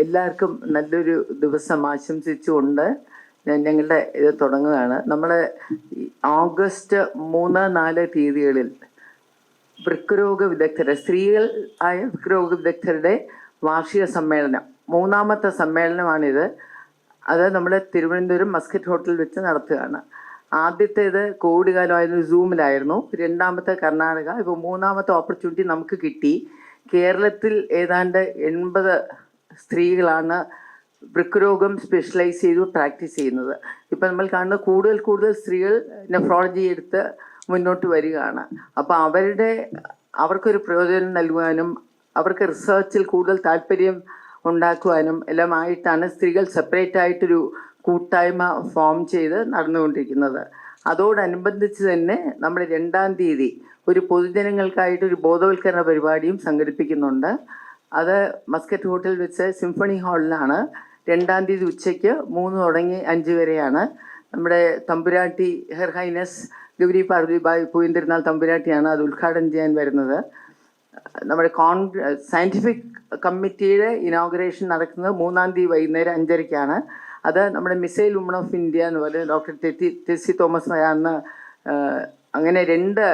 എല്ലാവർക്കും നല്ലൊരു ദിവസം ആശംസിച്ചുകൊണ്ട് ഞങ്ങളുടെ ഇത് തുടങ്ങുകയാണ്. നമ്മൾ ഓഗസ്റ്റ് 3-4 തീയതികളിൽ വൃക്കരോഗ വിദഗ്ധരുടെ, സ്ത്രീകൾ ആയ വൃക്കരോഗ വിദഗ്ധരുടെ വാർഷിക സമ്മേളനം, 3ാമത്തെ സമ്മേളനമാണിത്. അത് നമ്മൾ തിരുവനന്തപുരം മസ്കറ്റ് ഹോട്ടലിൽ വെച്ച് നടത്തുകയാണ്. ആദ്യത്തേത് കോവിഡ് കാലമായിരുന്നു, സൂമിലായിരുന്നു. 2ാമത്തെ കർണാടക. ഇപ്പോൾ 3ാമത്തെ ഓപ്പർച്യൂണിറ്റി നമുക്ക് കിട്ടി. കേരളത്തിൽ ഏതാണ്ട് 80 സ്ത്രീകളാണ് വൃക്കരോഗം സ്പെഷ്യലൈസ് ചെയ്ത് പ്രാക്ടീസ് ചെയ്യുന്നത്. ഇപ്പം നമ്മൾ കാണുന്ന കൂടുതൽ സ്ത്രീകൾ നെഫ്രോളജി എടുത്ത് മുന്നോട്ട് വരികയാണ്. അപ്പോൾ അവർക്കൊരു പ്രയോജനം നൽകുവാനും അവർക്ക് റിസർച്ചിൽ കൂടുതൽ താല്പര്യം ഉണ്ടാക്കുവാനും എല്ലാമായിട്ടാണ് സ്ത്രീകൾ സെപ്പറേറ്റ് ആയിട്ടൊരു കൂട്ടായ്മ ഫോം ചെയ്ത് നടന്നുകൊണ്ടിരിക്കുന്നത്. അതോടനുബന്ധിച്ച് തന്നെ നമ്മൾ 2-ാം തീയതി ഒരു പൊതുജനങ്ങൾക്കായിട്ടൊരു ബോധവൽക്കരണ പരിപാടിയും സംഘടിപ്പിക്കുന്നുണ്ട്. അത് മസ്കറ്റ് ഹോട്ടൽ വെച്ച് സിംഫണി ഹാളിലാണ്. 2-ാം തീയതി ഉച്ചയ്ക്ക് 3 തുടങ്ങി 5 വരെയാണ്. നമ്മുടെ തമ്പുരാട്ടി ഹെർ ഹൈനസ് ഗൗരി പാർവതിബായ് പൂവിന്തിരുന്നാൾ തമ്പുരാട്ടിയാണ് അത് ഉദ്ഘാടനം ചെയ്യാൻ വരുന്നത്. നമ്മുടെ സയൻറ്റിഫിക് കമ്മിറ്റിയുടെ ഇനോഗ്രേഷൻ നടക്കുന്നത് 3-ാം തീയതി വൈകുന്നേരം 5:30-ക്കാണ്. അത് നമ്മുടെ മിസൈൽ വുമൺ ഓഫ് ഇന്ത്യ എന്ന് പറയുന്നത് ഡോക്ടർ ടെസ്സി തോമസ് മയാന്ന്, അങ്ങനെ 2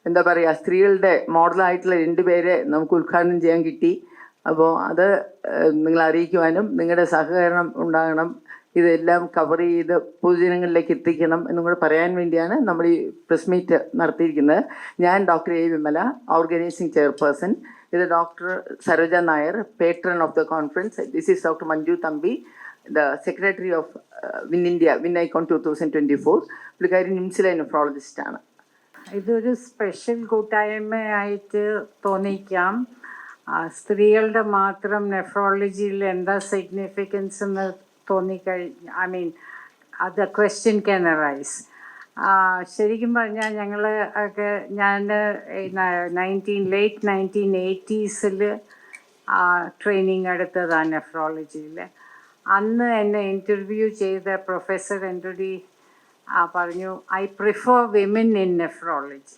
എന്താ പറയുക, സ്ത്രീകളുടെ മോഡലായിട്ടുള്ള 2 പേരെ നമുക്ക് ഉദ്ഘാടനം ചെയ്യാൻ കിട്ടി. അപ്പോൾ അത് നിങ്ങളെ അറിയിക്കുവാനും നിങ്ങളുടെ സഹകരണം ഉണ്ടാകണം. ഇതെല്ലാം കവർ ചെയ്ത് പൊതുജനങ്ങളിലേക്ക് എത്തിക്കണം എന്നും കൂടെ പറയാൻ വേണ്ടിയാണ് നമ്മൾ ഈ പ്രസ് മീറ്റ് നടത്തിയിരിക്കുന്നത്. ഞാൻ doctor A Vimala, organising chairperson. ഇത് doctor Saroja Nair, patron of the conference. This is doctor Manju Thampi, the secretary of win India, win icon 2024. പുള്ളിക്കാരി നിംസിലെ നെഫ്രോളജിസ്റ്റാണ്. ഇതൊരു സ്പെഷ്യൽ കൂട്ടായ്മയായിട്ട് തോന്നിക്കാം. സ്ത്രീകളുടെ മാത്രം നെഫ്രോളജിയിൽ എന്താ സിഗ്നിഫിക്കൻസ് എന്ന് അത് ക്വസ്റ്റ്യൻ ക്യാൻ അറൈസ്. ശരിക്കും പറഞ്ഞാൽ ഞാൻ ലേറ്റ് 1980s ട്രെയിനിങ് എടുത്തതാണ് നെഫ്രോളജിയിൽ. അന്ന് എന്നെ ഇൻ്റർവ്യൂ ചെയ്ത പ്രൊഫസർ എൻ്റെ പറഞ്ഞു, I prefer women in nephrology.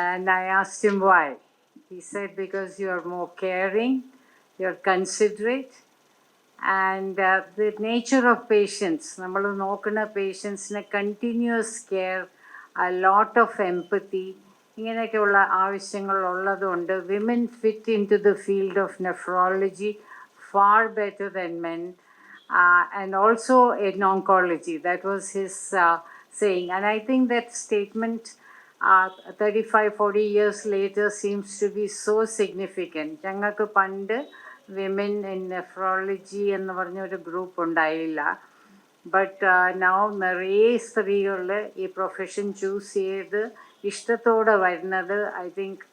And I asked him Y. He said, because you are more caring, you are considerate, and the nature of patients, നമ്മൾ നോക്കുന്ന പേഷ്യൻസിന് continuous care, a lot of empathy, ഇങ്ങനെയൊക്കെയുള്ള ആവശ്യങ്ങൾ ഉള്ളതുകൊണ്ട് women fit into the field of nephrology far better than men, and also in oncology. That was his saying, and I think that statement 35-40 years later seems to be so significant. ഞങ്ങൾക്ക് പണ്ട് women in nephrology എന്ന് പറഞ്ഞൊരു group ഉണ്ടായില്ല. But now നിറയെ സ്ത്രീകൾ ഈ profession choose ചെയ്ത് ഇഷ്ടത്തോടെ വരുന്നത് I think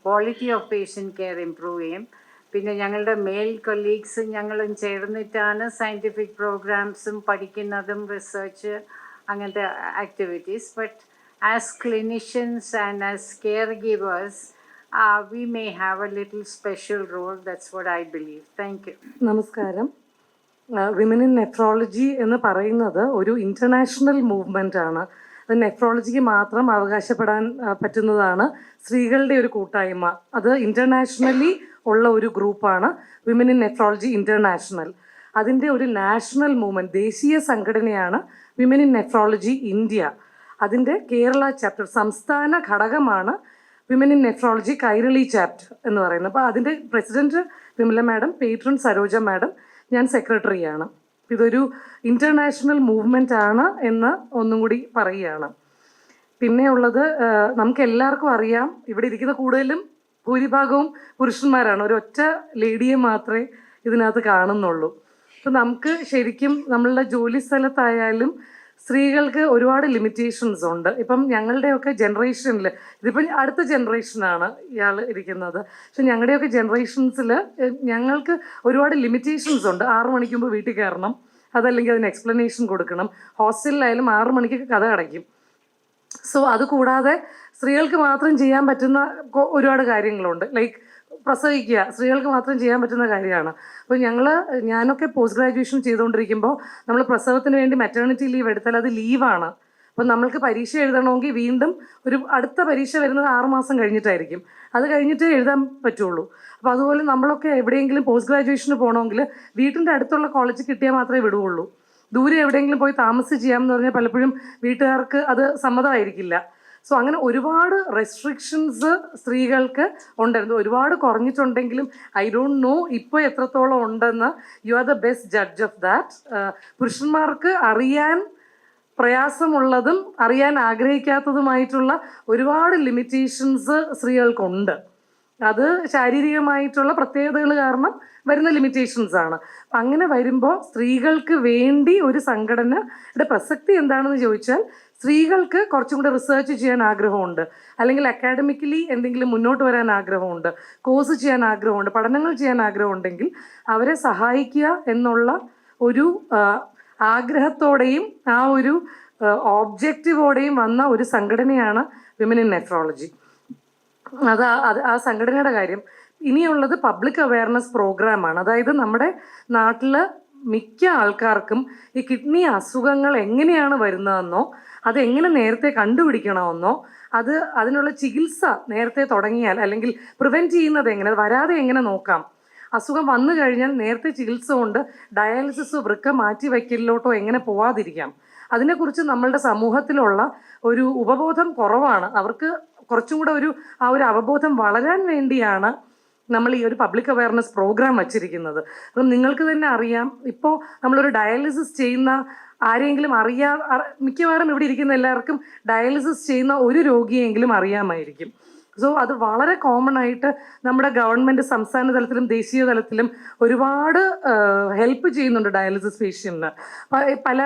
quality of patient care improve ചെയ്യും. പിന്നെ ഞങ്ങളുടെ മെയിൽ കൊളീഗ്സും ഞങ്ങളും ചേർന്നിട്ടാണ് സയൻറ്റിഫിക് പ്രോഗ്രാംസും പഠിക്കുന്നതും റിസർച്ച് അങ്ങനത്തെ activities. But as clinicians and as caregivers, we may have a little special role. That's what I believe. Thank you. നമസ്കാരം. വിമൻ ഇൻ നെഫ്രോളജി എന്ന് പറയുന്നത് ഒരു ഇൻ്റർനാഷണൽ മൂവ്മെൻ്റ് ആണ്. അത് നെഫ്രോളജിക്ക് മാത്രം അവകാശപ്പെടാൻ പറ്റുന്നതാണ് സ്ത്രീകളുടെ ഒരു കൂട്ടായ്മ. അത് ഇൻ്റർനാഷണലി ഉള്ള ഒരു ഗ്രൂപ്പാണ് വിമൻ ഇൻ നെഫ്രോളജി ഇൻ്റർനാഷണൽ. അതിൻ്റെ ഒരു നാഷണൽ മൂവ്മെൻറ്റ്, ദേശീയ സംഘടനയാണ് വിമൻ ഇൻ നെഫ്രോളജി ഇന്ത്യ. അതിൻ്റെ കേരള ചാപ്റ്റർ, സംസ്ഥാന ഘടകമാണ് women in nephrology Kairali chapter എന്ന് പറയുന്നത്. അപ്പോൾ അതിൻ്റെ president Vimala madam, patron Saroja madam, ഞാൻ സെക്രട്ടറിയാണ്. ഇതൊരു ഇൻ്റർനാഷണൽ മൂവ്മെൻ്റ് ആണ് എന്ന് ഒന്നും കൂടി പറയുകയാണ്. പിന്നെ ഉള്ളത്, നമുക്ക് എല്ലാവർക്കും അറിയാം, ഇവിടെ ഇരിക്കുന്ന കൂടുതലും ഭൂരിഭാഗവും പുരുഷന്മാരാണ്. ഒരൊറ്റ ലേഡിയെ മാത്രമേ ഇതിനകത്ത് കാണുന്നുള്ളൂ. അപ്പോൾ നമുക്ക് ശരിക്കും നമ്മളുടെ ജോലി സ്ഥലത്തായാലും സ്ത്രീകൾക്ക് ഒരുപാട് ലിമിറ്റേഷൻസ് ഉണ്ട്. ഇപ്പം ഞങ്ങളുടെയൊക്കെ ജനറേഷനിൽ, ഇതിപ്പം അടുത്ത ജനറേഷനാണ് ഇയാൾ ഇരിക്കുന്നത്, പക്ഷെ ഞങ്ങളുടെയൊക്കെ ജനറേഷൻസിൽ ഞങ്ങൾക്ക് ഒരുപാട് ലിമിറ്റേഷൻസ് ഉണ്ട്. 6 മണിക്ക് മുമ്പ് വീട്ടിൽ കയറണം, അതല്ലെങ്കിൽ അതിന് എക്സ്പ്ലനേഷൻ കൊടുക്കണം. ഹോസ്റ്റലിലായാലും 6 മണിക്ക് കഥ അടയ്ക്കും. സോ അതുകൂടാതെ സ്ത്രീകൾക്ക് മാത്രം ചെയ്യാൻ പറ്റുന്ന ഒരുപാട് കാര്യങ്ങളുണ്ട്. ലൈക്ക് പ്രസവിക്കുക സ്ത്രീകൾക്ക് മാത്രം ചെയ്യാൻ പറ്റുന്ന കാര്യമാണ്. അപ്പോൾ ഞാനൊക്കെ പോസ്റ്റ് ഗ്രാജുവേഷൻ ചെയ്തുകൊണ്ടിരിക്കുമ്പോൾ നമ്മൾ പ്രസവത്തിന് വേണ്ടി മെറ്റേണിറ്റി ലീവ് എടുത്താൽ അത് ലീവാണ്. അപ്പം നമ്മൾക്ക് പരീക്ഷ എഴുതണമെങ്കിൽ വീണ്ടും ഒരു അടുത്ത പരീക്ഷ വരുന്നത് 6 മാസം കഴിഞ്ഞിട്ടായിരിക്കും. അത് കഴിഞ്ഞിട്ടേ എഴുതാൻ പറ്റുള്ളൂ. അപ്പോൾ അതുപോലെ നമ്മളൊക്കെ എവിടെയെങ്കിലും പോസ്റ്റ് ഗ്രാജുവേഷന് പോകണമെങ്കിൽ വീട്ടിൻ്റെ അടുത്തുള്ള കോളേജ് കിട്ടിയാൽ മാത്രമേ വിടുകയുള്ളൂ. ദൂരെ എവിടെയെങ്കിലും പോയി താമസിച്ച് ചെയ്യാമെന്ന് പറഞ്ഞാൽ പലപ്പോഴും വീട്ടുകാർക്ക് അത് സമ്മതമായിരിക്കില്ല. സോ അങ്ങനെ ഒരുപാട് റെസ്ട്രിക്ഷൻസ് സ്ത്രീകൾക്ക് ഉണ്ടായിരുന്നു. ഒരുപാട് കുറഞ്ഞിട്ടുണ്ടെങ്കിലും ഐ ഡോണ്ട് നോ ഇപ്പോൾ എത്രത്തോളം ഉണ്ടെന്ന്. You are the best judge of that. പുരുഷന്മാർക്ക് അറിയാൻ പ്രയാസമുള്ളതും അറിയാൻ ആഗ്രഹിക്കാത്തതുമായിട്ടുള്ള ഒരുപാട് ലിമിറ്റേഷൻസ് സ്ത്രീകൾക്കുണ്ട്. അത് ശാരീരികമായിട്ടുള്ള പ്രത്യേകതകൾ കാരണം വരുന്ന ലിമിറ്റേഷൻസ് ആണ്. അപ്പം അങ്ങനെ വരുമ്പോൾ സ്ത്രീകൾക്ക് വേണ്ടി ഒരു സംഘടനയുടെ പ്രസക്തി എന്താണെന്ന് ചോദിച്ചാൽ, സ്ത്രീകൾക്ക് കുറച്ചും കൂടെ റിസർച്ച് ചെയ്യാൻ ആഗ്രഹമുണ്ട്, അല്ലെങ്കിൽ അക്കാഡമിക്കലി എന്തെങ്കിലും മുന്നോട്ട് വരാൻ ആഗ്രഹമുണ്ട്, കോഴ്സ് ചെയ്യാൻ ആഗ്രഹമുണ്ട്, പഠനങ്ങൾ ചെയ്യാൻ ആഗ്രഹമുണ്ടെങ്കിൽ അവരെ സഹായിക്കുക എന്നുള്ള ഒരു ആഗ്രഹത്തോടെയും ആ ഒരു ഓബ്ജക്റ്റീവോടെയും വന്ന ഒരു സംഘടനയാണ് വിമൻ ഇൻ നെഫ്രോളജി. അത് ആ സംഘടനയുടെ കാര്യം. ഇനിയുള്ളത് പബ്ലിക് അവയർനെസ് പ്രോഗ്രാമാണ്. അതായത് നമ്മുടെ നാട്ടിൽ മിക്ക ആൾക്കാർക്കും ഈ കിഡ്നി അസുഖങ്ങൾ എങ്ങനെയാണ് വരുന്നതെന്നോ അതെങ്ങനെ നേരത്തെ കണ്ടുപിടിക്കണമെന്നോ അതിനുള്ള ചികിത്സ നേരത്തെ തുടങ്ങിയാൽ, അല്ലെങ്കിൽ പ്രിവെൻറ്റ് ചെയ്യുന്നത് എങ്ങനെ, വരാതെ എങ്ങനെ നോക്കാം, അസുഖം വന്നു കഴിഞ്ഞാൽ നേരത്തെ ചികിത്സ കൊണ്ട് ഡയാലിസിസോ വൃക്ക മാറ്റി വയ്ക്കലിലോട്ടോ എങ്ങനെ പോവാതിരിക്കാം, അതിനെക്കുറിച്ച് നമ്മളുടെ സമൂഹത്തിലുള്ള ഒരു ഉപബോധം കുറവാണ്. അവർക്ക് കുറച്ചും കൂടെ ആ ഒരു അവബോധം വളരാൻ വേണ്ടിയാണ് നമ്മൾ ഈ ഒരു പബ്ലിക് അവയർനെസ് പ്രോഗ്രാം വച്ചിരിക്കുന്നത്. അപ്പം നിങ്ങൾക്ക് തന്നെ അറിയാം, ഇപ്പോൾ നമ്മളൊരു ഡയാലിസിസ് ചെയ്യുന്ന ആരെങ്കിലും മിക്കവാറും ഇവിടെ ഇരിക്കുന്ന എല്ലാവർക്കും ഡയാലിസിസ് ചെയ്യുന്ന ഒരു രോഗിയെങ്കിലും അറിയാമായിരിക്കും. സോ അത് വളരെ കോമൺ ആയിട്ട് നമ്മുടെ ഗവൺമെൻറ് സംസ്ഥാന തലത്തിലും ദേശീയ തലത്തിലും ഒരുപാട് ഹെൽപ്പ് ചെയ്യുന്നുണ്ട് ഡയാലിസിസ് പേഷ്യൻറ്റിന്. പല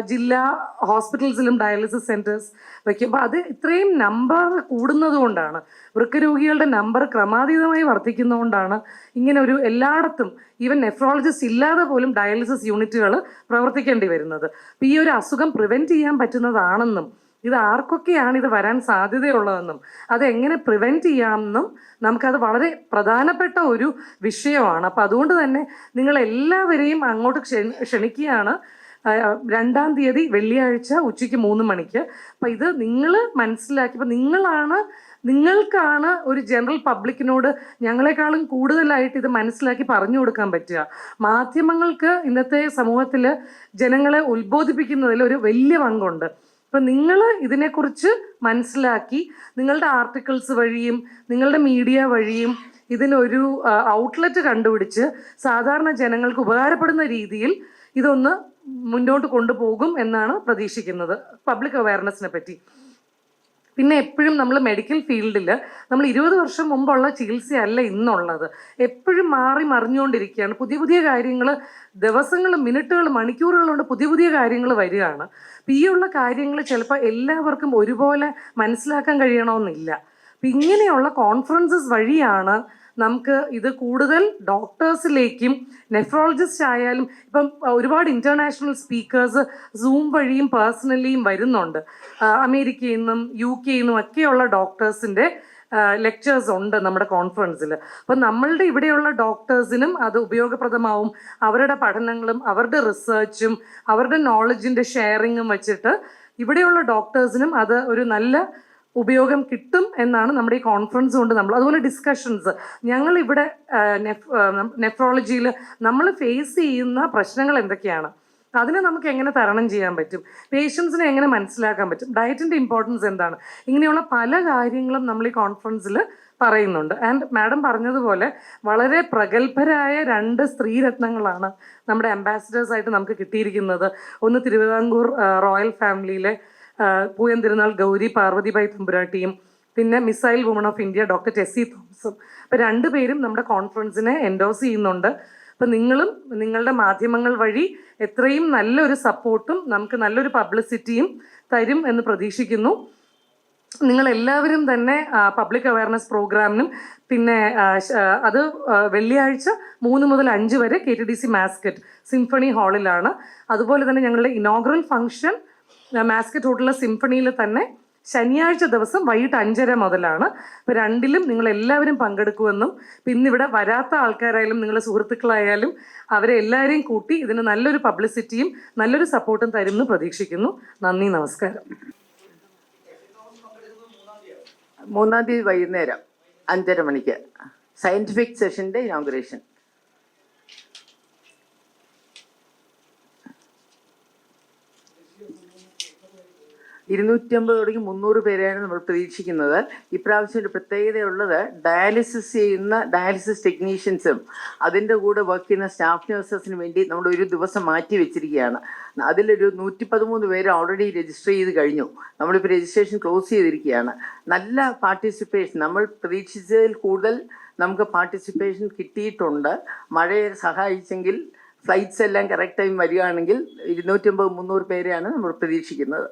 ജില്ലാ ഹോസ്പിറ്റൽസിലും ഡയാലിസിസ് സെൻറ്റേഴ്സ് വയ്ക്കും. അപ്പോൾ അത് ഇത്രയും നമ്പർ കൂടുന്നത് കൊണ്ടാണ്, വൃക്കരോഗികളുടെ നമ്പർ ക്രമാതീതമായി വർദ്ധിക്കുന്നതുകൊണ്ടാണ് ഇങ്ങനെ ഒരു എല്ലായിടത്തും ഈവൻ നെഫ്രോളജിസ്റ്റ് ഇല്ലാതെ പോലും ഡയാലിസിസ് യൂണിറ്റുകൾ പ്രവർത്തിക്കേണ്ടി വരുന്നത്. അപ്പോൾ ഈ ഒരു അസുഖം പ്രിവെൻറ്റ് ചെയ്യാൻ പറ്റുന്നതാണെന്നും ഇത് ആർക്കൊക്കെയാണ് ഇത് വരാൻ സാധ്യതയുള്ളതെന്നും അതെങ്ങനെ പ്രിവെൻറ്റ് ചെയ്യാമെന്നും നമുക്കത് വളരെ പ്രധാനപ്പെട്ട ഒരു വിഷയമാണ്. അപ്പോൾ അതുകൊണ്ട് തന്നെ നിങ്ങളെല്ലാവരെയും അങ്ങോട്ട് ക്ഷണിക്കുകയാണ്. 2-ാം തീയതി വെള്ളിയാഴ്ച ഉച്ചയ്ക്ക് 3 മണിക്ക്. അപ്പോൾ ഇത് നിങ്ങൾ മനസ്സിലാക്കി, ഇപ്പോൾ നിങ്ങൾക്കാണ് ഒരു ജനറൽ പബ്ലിക്കിനോട് ഞങ്ങളെക്കാളും കൂടുതലായിട്ട് ഇത് മനസ്സിലാക്കി പറഞ്ഞു കൊടുക്കാൻ പറ്റുക. മാധ്യമങ്ങൾക്ക് ഇന്നത്തെ സമൂഹത്തിൽ ജനങ്ങളെ ഉത്ബോധിപ്പിക്കുന്നതിൽ ഒരു വലിയ പങ്കുണ്ട്. അപ്പം നിങ്ങൾ ഇതിനെക്കുറിച്ച് മനസ്സിലാക്കി നിങ്ങളുടെ ആർട്ടിക്കിൾസ് വഴിയും നിങ്ങളുടെ മീഡിയ വഴിയും ഇതിനൊരു ഔട്ട്ലെറ്റ് കണ്ടുപിടിച്ച് സാധാരണ ജനങ്ങൾക്ക് ഉപകാരപ്പെടുന്ന രീതിയിൽ ഇതൊന്ന് മുന്നോട്ട് കൊണ്ടുപോകും എന്നാണ് പ്രതീക്ഷിക്കുന്നത് പബ്ലിക് അവയർനെസ്സിനെ പറ്റി. പിന്നെ എപ്പോഴും നമ്മൾ മെഡിക്കൽ ഫീൽഡിൽ നമ്മൾ 20 വർഷം മുമ്പുള്ള ചികിത്സയല്ല ഇന്നുള്ളത്. എപ്പോഴും മാറി മറിഞ്ഞുകൊണ്ടിരിക്കുകയാണ്. പുതിയ കാര്യങ്ങൾ ദിവസങ്ങളും മിനിറ്റുകളും മണിക്കൂറുകൾ കൊണ്ട് പുതിയ കാര്യങ്ങൾ വരികയാണ്. അപ്പം ഈ ഉള്ള കാര്യങ്ങൾ ചിലപ്പോൾ എല്ലാവർക്കും ഒരുപോലെ മനസ്സിലാക്കാൻ കഴിയണമെന്നില്ല. അപ്പം ഇങ്ങനെയുള്ള കോൺഫറൻസസ് വഴിയാണ് നമുക്ക് ഇത് കൂടുതൽ ഡോക്ടേഴ്സിലേക്കും നെഫ്രോളജിസ്റ്റ് ആയാലും ഇപ്പം ഒരുപാട് ഇൻ്റർനാഷണൽ സ്പീക്കേഴ്സ് സൂം വഴിയും പേഴ്സണലിയും വരുന്നുണ്ട്. അമേരിക്കയിൽ നിന്നും UK നിന്നും ഒക്കെയുള്ള ഡോക്ടേഴ്സിൻ്റെ ലെക്ചേഴ്സ് ഉണ്ട് നമ്മുടെ കോൺഫറൻസിൽ. അപ്പം നമ്മളുടെ ഇവിടെയുള്ള ഡോക്ടേഴ്സിനും അത് ഉപയോഗപ്രദമാവും. അവരുടെ പഠനങ്ങളും അവരുടെ റിസർച്ചും അവരുടെ നോളജിൻ്റെ ഷെയറിങ്ങും വെച്ചിട്ട് ഇവിടെയുള്ള ഡോക്ടേഴ്സിനും അത് ഒരു നല്ല ഉപയോഗം കിട്ടും എന്നാണ് നമ്മുടെ ഈ കോൺഫറൻസ് കൊണ്ട് നമ്മൾ. അതുപോലെ ഡിസ്കഷൻസ്, ഞങ്ങളിവിടെ നെഫ്രോളജിയിൽ നമ്മൾ ഫേസ് ചെയ്യുന്ന പ്രശ്നങ്ങൾ എന്തൊക്കെയാണ്, അതിനെ നമുക്ക് എങ്ങനെ തരണം ചെയ്യാൻ പറ്റും, പേഷ്യൻസിനെ എങ്ങനെ മനസ്സിലാക്കാൻ പറ്റും, ഡയറ്റിൻ്റെ ഇമ്പോർട്ടൻസ് എന്താണ്, ഇങ്ങനെയുള്ള പല കാര്യങ്ങളും നമ്മൾ ഈ കോൺഫറൻസിൽ പറയുന്നുണ്ട്. ആൻഡ് മാഡം പറഞ്ഞതുപോലെ വളരെ പ്രഗത്ഭരായ 2 സ്ത്രീരത്നങ്ങളാണ് നമ്മുടെ അംബാസിഡേഴ്സായിട്ട് നമുക്ക് കിട്ടിയിരിക്കുന്നത്. ഒന്ന് തിരുവിതാംകൂർ റോയൽ ഫാമിലിയിലെ പൂയം തിരുനാൾ ഗൗരി പാർവതിബായി തമ്പുരാട്ടിയും പിന്നെ missile woman of India doctor Tessy തോമസും. അപ്പോൾ 2 പേരും നമ്മുടെ കോൺഫറൻസിനെ എൻഡോസ് ചെയ്യുന്നുണ്ട്. അപ്പം നിങ്ങളും നിങ്ങളുടെ മാധ്യമങ്ങൾ വഴി എത്രയും നല്ലൊരു സപ്പോർട്ടും നമുക്ക് നല്ലൊരു പബ്ലിസിറ്റിയും തരും എന്ന് പ്രതീക്ഷിക്കുന്നു. നിങ്ങളെല്ലാവരും തന്നെ പബ്ലിക് അവയർനെസ് പ്രോഗ്രാമിനും പിന്നെ അത് വെള്ളിയാഴ്ച 3 മുതൽ 5 വരെ KTDC മാസ്കറ്റ് സിംഫണി ഹാളിലാണ്. അതുപോലെ തന്നെ ഞങ്ങളുടെ ഇനോഗ്രൽ ഫംഗ്ഷൻ മാസ്കറ്റ് ഹോട്ടലിലെ സിംഫണിയിൽ തന്നെ ശനിയാഴ്ച ദിവസം വൈകിട്ട് 5:30 മുതലാണ്. അപ്പോൾ 2ലും നിങ്ങളെല്ലാവരും പങ്കെടുക്കുമെന്നും പിന്നിവിടെ വരാത്ത ആൾക്കാരായാലും നിങ്ങളുടെ സുഹൃത്തുക്കളായാലും അവരെ എല്ലാവരെയും കൂട്ടി ഇതിന് നല്ലൊരു പബ്ലിസിറ്റിയും നല്ലൊരു സപ്പോർട്ടും തരുമെന്ന് പ്രതീക്ഷിക്കുന്നു. നന്ദി, നമസ്കാരം. 3-ാം തീയതി വൈകുന്നേരം 5:30 മണിക്ക് സയൻറ്റിഫിക് സെഷൻ്റെ ഇനോഗ്രേഷൻ. തുടങ്ങി 300 പേരെയാണ് നമ്മൾ പ്രതീക്ഷിക്കുന്നത്. ഇപ്രാവശ്യം ഒരു പ്രത്യേകതയുള്ളത് ഡയാലിസിസ് ടെക്നീഷ്യൻസും അതിൻ്റെ കൂടെ വർക്ക് ചെയ്യുന്ന സ്റ്റാഫ് നഴ്സസിന് വേണ്ടി നമ്മൾ ഒരു ദിവസം മാറ്റി വെച്ചിരിക്കുകയാണ്. അതിലൊരു 113 പേര് ഓൾറെഡി രജിസ്റ്റർ ചെയ്ത് കഴിഞ്ഞു. നമ്മളിപ്പോൾ രജിസ്ട്രേഷൻ ക്ലോസ് ചെയ്തിരിക്കുകയാണ്. നല്ല പാർട്ടിസിപ്പേഷൻ, നമ്മൾ പ്രതീക്ഷിച്ചതിൽ കൂടുതൽ നമുക്ക് പാർട്ടിസിപ്പേഷൻ കിട്ടിയിട്ടുണ്ട്. മഴയെ സഹായിച്ചെങ്കിൽ ഫ്ലൈറ്റ്സ് എല്ലാം കറക്റ്റ് ടൈം വരികയാണെങ്കിൽ 250-300 പേരെയാണ് നമ്മൾ പ്രതീക്ഷിക്കുന്നത്.